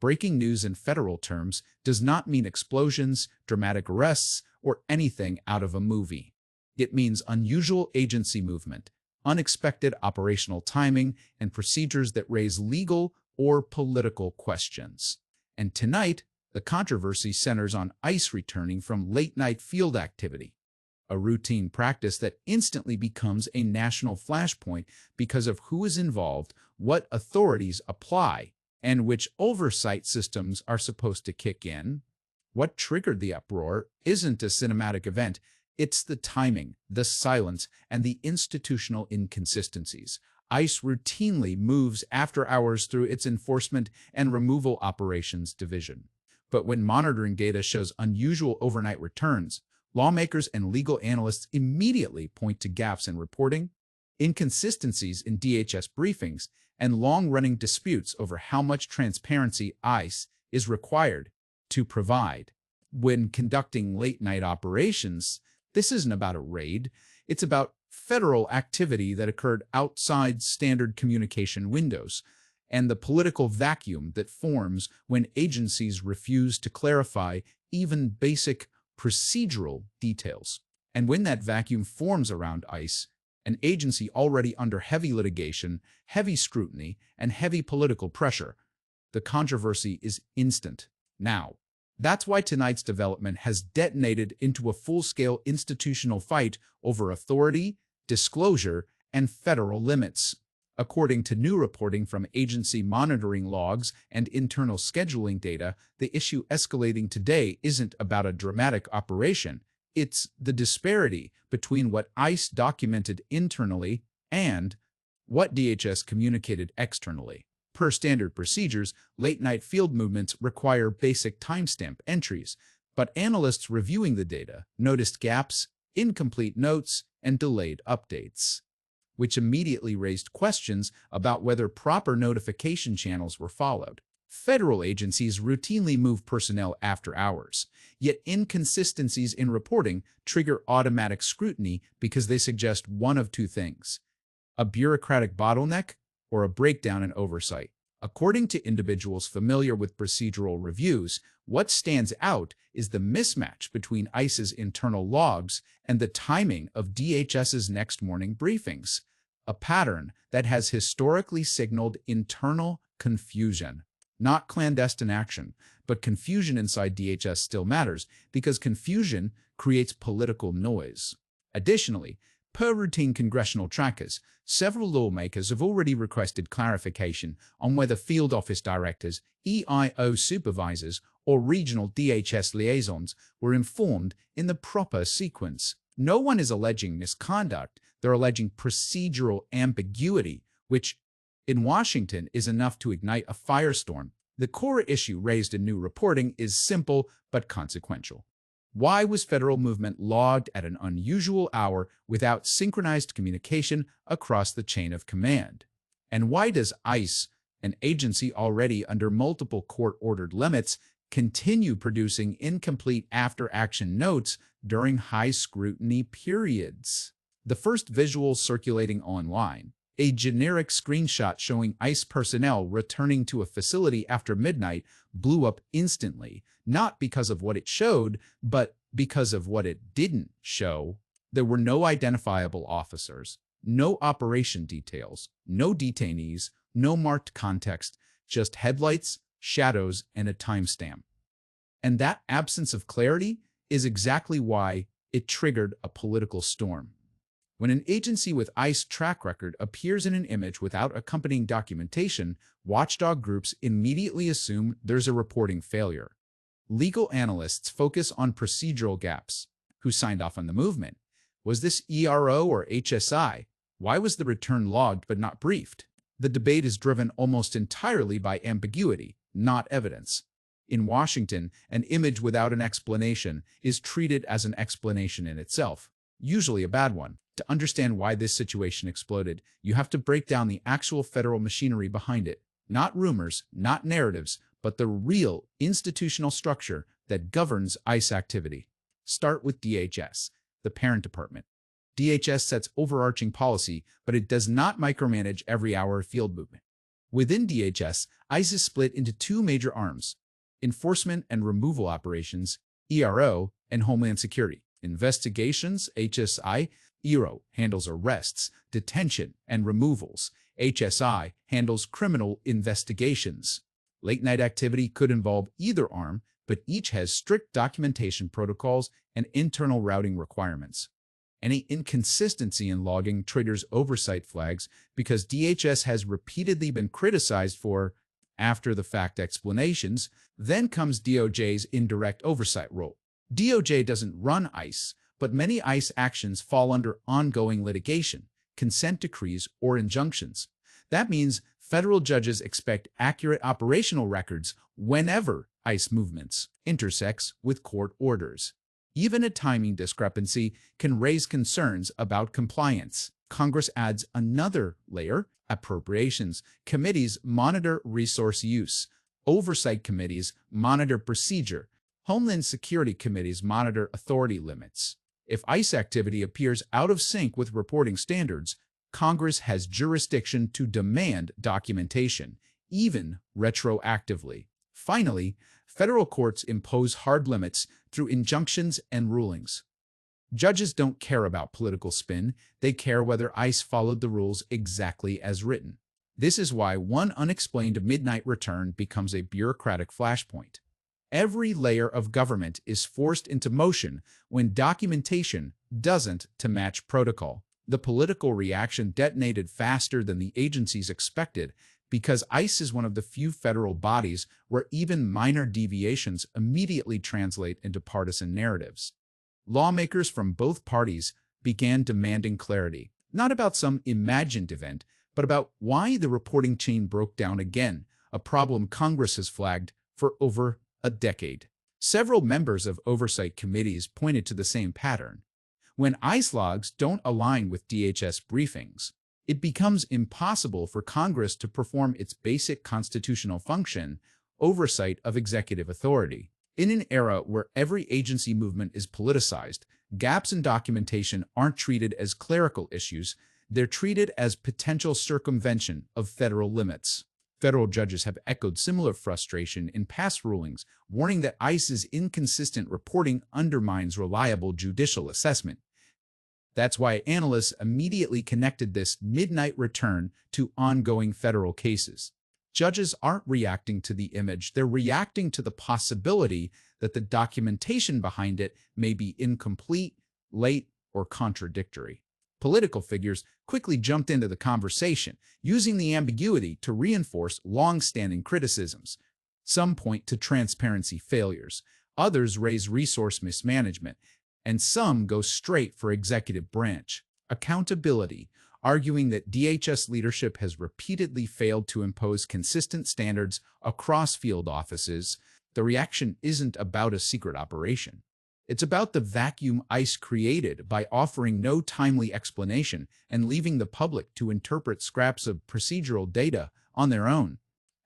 Breaking news in federal terms does not mean explosions, dramatic arrests, or anything out of a movie. It means unusual agency movement, unexpected operational timing, and procedures that raise legal or political questions. And tonight, the controversy centers on ICE returning from late-night field activity, a routine practice that instantly becomes a national flashpoint because of who is involved, what authorities apply, and which oversight systems are supposed to kick in. What triggered the uproar isn't a cinematic event, it's the timing, the silence, and the institutional inconsistencies. ICE routinely moves after hours through its enforcement and removal operations division. But when monitoring data shows unusual overnight returns, lawmakers and legal analysts immediately point to gaps in reporting, inconsistencies in DHS briefings, and long-running disputes over how much transparency ICE is required to provide. When conducting late-night operations, this isn't about a raid, it's about federal activity that occurred outside standard communication windows, and the political vacuum that forms when agencies refuse to clarify even basic procedural details. And when that vacuum forms around ICE, an agency already under heavy litigation, heavy scrutiny, and heavy political pressure, the controversy is instant. Now, that's why tonight's development has detonated into a full-scale institutional fight over authority, disclosure, and federal limits. According to new reporting from agency monitoring logs and internal scheduling data, the issue escalating today isn't about a dramatic operation. It's the disparity between what ICE documented internally and what DHS communicated externally. Per standard procedures, late-night field movements require basic timestamp entries, but analysts reviewing the data noticed gaps, incomplete notes, and delayed updates, which immediately raised questions about whether proper notification channels were followed. Federal agencies routinely move personnel after hours, yet inconsistencies in reporting trigger automatic scrutiny because they suggest one of two things: a bureaucratic bottleneck or a breakdown in oversight. According to individuals familiar with procedural reviews, what stands out is the mismatch between ICE's internal logs and the timing of DHS's next morning briefings, a pattern that has historically signaled internal confusion. Not clandestine action, but confusion inside DHS still matters because confusion creates political noise. Additionally, per routine congressional trackers, several lawmakers have already requested clarification on whether field office directors, EIO supervisors, or regional DHS liaisons were informed in the proper sequence. No one is alleging misconduct, they're alleging procedural ambiguity, which in Washington is enough to ignite a firestorm. The core issue raised in new reporting is simple but consequential. Why was federal movement logged at an unusual hour without synchronized communication across the chain of command? And why does ICE, an agency already under multiple court-ordered limits, continue producing incomplete after-action notes during high scrutiny periods? The first visual circulating online, a generic screenshot showing ICE personnel returning to a facility after midnight, blew up instantly, not because of what it showed, but because of what it didn't show. There were no identifiable officers, no operation details, no detainees, no marked context, just headlights, shadows, and a timestamp. And that absence of clarity is exactly why it triggered a political storm. When an agency with ICE track record appears in an image without accompanying documentation, watchdog groups immediately assume there's a reporting failure. Legal analysts focus on procedural gaps. Who signed off on the movement? Was this ERO or HSI? Why was the return logged but not briefed? The debate is driven almost entirely by ambiguity, not evidence. In Washington, an image without an explanation is treated as an explanation in itself, usually a bad one. To understand why this situation exploded, you have to break down the actual federal machinery behind it. Not rumors, not narratives, but the real institutional structure that governs ICE activity. Start with DHS, the parent department. DHS sets overarching policy, but it does not micromanage every hour of field movement. Within DHS, ICE is split into two major arms: Enforcement and Removal Operations, ERO, and Homeland Security. Investigations, HSI. ERO handles arrests, detention, and removals. HSI handles criminal investigations. Late-night activity could involve either arm, but each has strict documentation protocols and internal routing requirements. Any inconsistency in logging triggers oversight flags because DHS has repeatedly been criticized for after-the-fact explanations. Then comes DOJ's indirect oversight role. DOJ doesn't run ICE, but many ICE actions fall under ongoing litigation, consent decrees, or injunctions. That means federal judges expect accurate operational records whenever ICE movements intersects with court orders. Even a timing discrepancy can raise concerns about compliance. Congress adds another layer: appropriations committees monitor resource use. Oversight committees monitor procedure. Homeland Security committees monitor authority limits. If ICE activity appears out of sync with reporting standards, Congress has jurisdiction to demand documentation, even retroactively. Finally, federal courts impose hard limits through injunctions and rulings. Judges don't care about political spin, they care whether ICE followed the rules exactly as written. This is why one unexplained midnight return becomes a bureaucratic flashpoint. Every layer of government is forced into motion when documentation doesn't to match protocol. The political reaction detonated faster than the agencies expected because ICE is one of the few federal bodies where even minor deviations immediately translate into partisan narratives. Lawmakers from both parties began demanding clarity, not about some imagined event, but about why the reporting chain broke down again, a problem Congress has flagged for over a decade. Several members of oversight committees pointed to the same pattern. When ICE logs don't align with DHS briefings, it becomes impossible for Congress to perform its basic constitutional function, oversight of executive authority. In an era where every agency movement is politicized, gaps in documentation aren't treated as clerical issues, they're treated as potential circumvention of federal limits. Federal judges have echoed similar frustration in past rulings, warning that ICE's inconsistent reporting undermines reliable judicial assessment. That's why analysts immediately connected this midnight return to ongoing federal cases. Judges aren't reacting to the image, they're reacting to the possibility that the documentation behind it may be incomplete, late, or contradictory. Political figures quickly jumped into the conversation, using the ambiguity to reinforce long-standing criticisms. Some point to transparency failures, others raise resource mismanagement, and some go straight for executive branch accountability, arguing that DHS leadership has repeatedly failed to impose consistent standards across field offices. The reaction isn't about a secret operation. It's about the vacuum ICE created by offering no timely explanation and leaving the public to interpret scraps of procedural data on their own.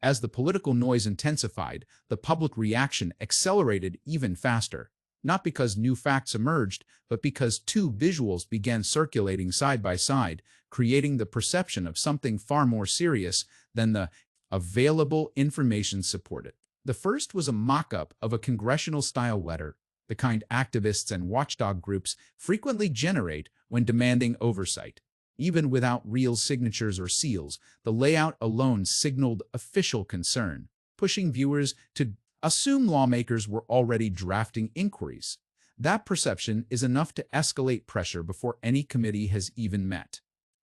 As the political noise intensified, the public reaction accelerated even faster, not because new facts emerged, but because two visuals began circulating side by side, creating the perception of something far more serious than the available information supported. The first was a mock-up of a congressional-style letter, the kind activists and watchdog groups frequently generate when demanding oversight. Even without real signatures or seals, the layout alone signaled official concern, pushing viewers to assume lawmakers were already drafting inquiries. That perception is enough to escalate pressure before any committee has even met.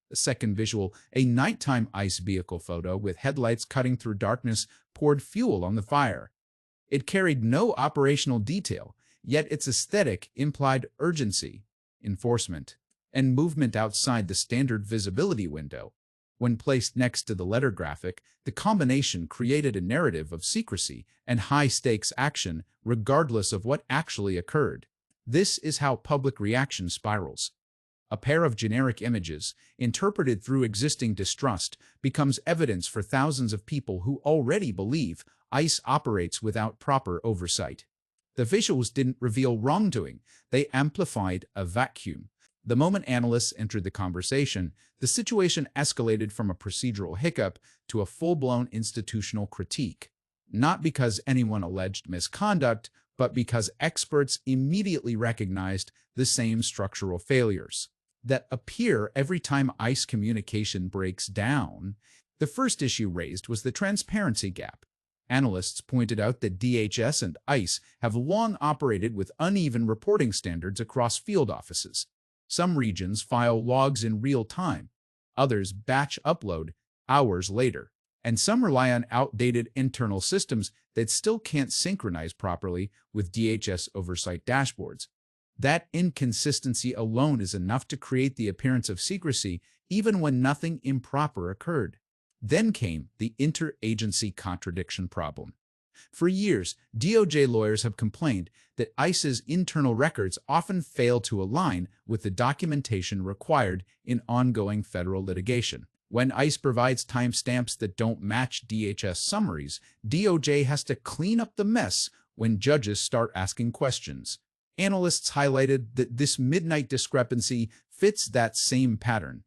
The second visual, a nighttime ICE vehicle photo with headlights cutting through darkness, poured fuel on the fire. It carried no operational detail, yet its aesthetic implied urgency, enforcement, and movement outside the standard visibility window. When placed next to the letter graphic, the combination created a narrative of secrecy and high-stakes action regardless of what actually occurred. This is how public reaction spirals. A pair of generic images, interpreted through existing distrust, becomes evidence for thousands of people who already believe ICE operates without proper oversight. The visuals didn't reveal wrongdoing, they amplified a vacuum. The moment analysts entered the conversation, the situation escalated from a procedural hiccup to a full-blown institutional critique, not because anyone alleged misconduct, but because experts immediately recognized the same structural failures that appear every time ICE communication breaks down. The first issue raised was the transparency gap. Analysts pointed out that DHS and ICE have long operated with uneven reporting standards across field offices. Some regions file logs in real time, others batch upload hours later, and some rely on outdated internal systems that still can't synchronize properly with DHS oversight dashboards. That inconsistency alone is enough to create the appearance of secrecy even when nothing improper occurred. Then came the interagency contradiction problem. For years, DOJ lawyers have complained that ICE's internal records often fail to align with the documentation required in ongoing federal litigation. When ICE provides timestamps that don't match DHS summaries, DOJ has to clean up the mess when judges start asking questions. Analysts highlighted that this midnight discrepancy fits that same pattern: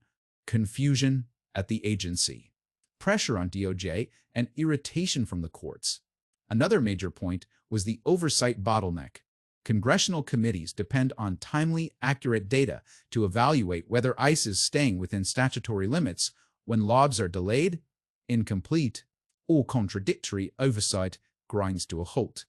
confusion at the agency, pressure on DOJ, and irritation from the courts. Another major point was the oversight bottleneck. Congressional committees depend on timely, accurate data to evaluate whether ICE is staying within statutory limits. When logs are delayed, incomplete, or contradictory, oversight grinds to a halt.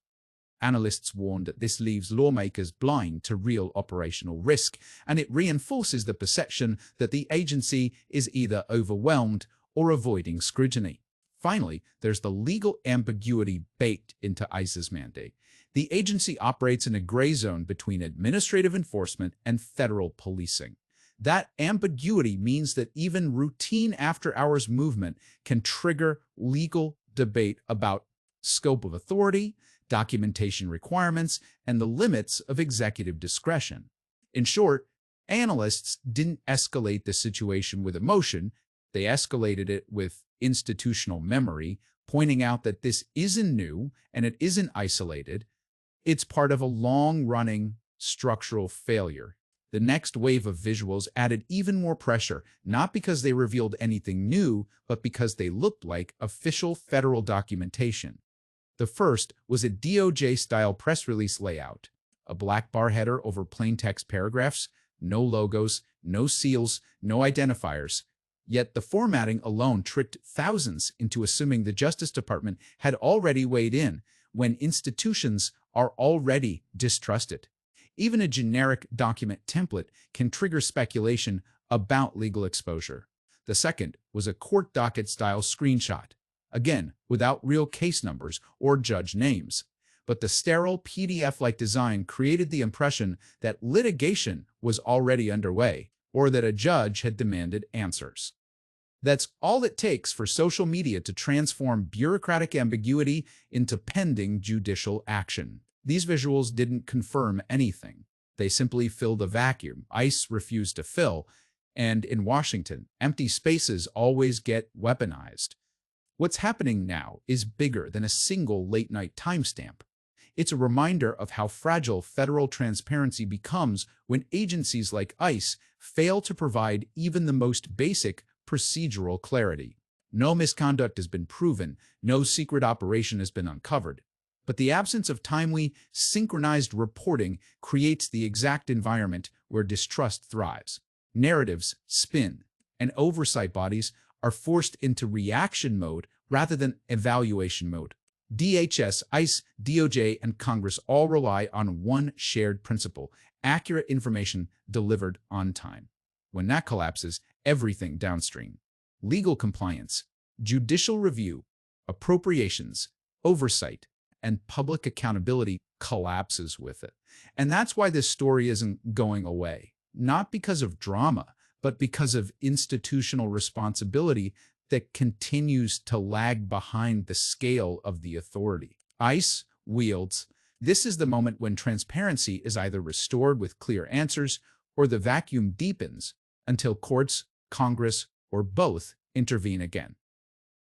Analysts warned that this leaves lawmakers blind to real operational risk, and it reinforces the perception that the agency is either overwhelmed or avoiding scrutiny. Finally, there's the legal ambiguity baked into ICE's mandate. The agency operates in a gray zone between administrative enforcement and federal policing. That ambiguity means that even routine after-hours movement can trigger legal debate about scope of authority, documentation requirements, and the limits of executive discretion. In short, analysts didn't escalate the situation with emotion, they escalated it with institutional memory, pointing out that this isn't new and it isn't isolated. It's part of a long-running structural failure. The next wave of visuals added even more pressure, not because they revealed anything new, but because they looked like official federal documentation. The first was a DOJ-style press release layout: a black bar header over plain text paragraphs, no logos, no seals, no identifiers. Yet the formatting alone tricked thousands into assuming the Justice Department had already weighed in, when institutions are already distrusted. Even a generic document template can trigger speculation about legal exposure. The second was a court docket-style screenshot, again without real case numbers or judge names. But the sterile PDF-like design created the impression that litigation was already underway, or that a judge had demanded answers. That's all it takes for social media to transform bureaucratic ambiguity into pending judicial action. These visuals didn't confirm anything. They simply filled a vacuum ICE refused to fill, and in Washington, empty spaces always get weaponized. What's happening now is bigger than a single late-night timestamp. It's a reminder of how fragile federal transparency becomes when agencies like ICE fail to provide even the most basic procedural clarity. No misconduct has been proven, no secret operation has been uncovered. But the absence of timely, synchronized reporting creates the exact environment where distrust thrives. Narratives spin, and oversight bodies are forced into reaction mode rather than evaluation mode. DHS, ICE, DOJ, and Congress all rely on one shared principle: accurate information delivered on time. When that collapses, everything downstream, legal compliance, judicial review, appropriations, oversight, and public accountability collapses with it. And that's why this story isn't going away, not because of drama, but because of institutional responsibility that continues to lag behind the scale of the authority. ICE wields. This is the moment when transparency is either restored with clear answers or the vacuum deepens until courts, Congress, or both intervene again.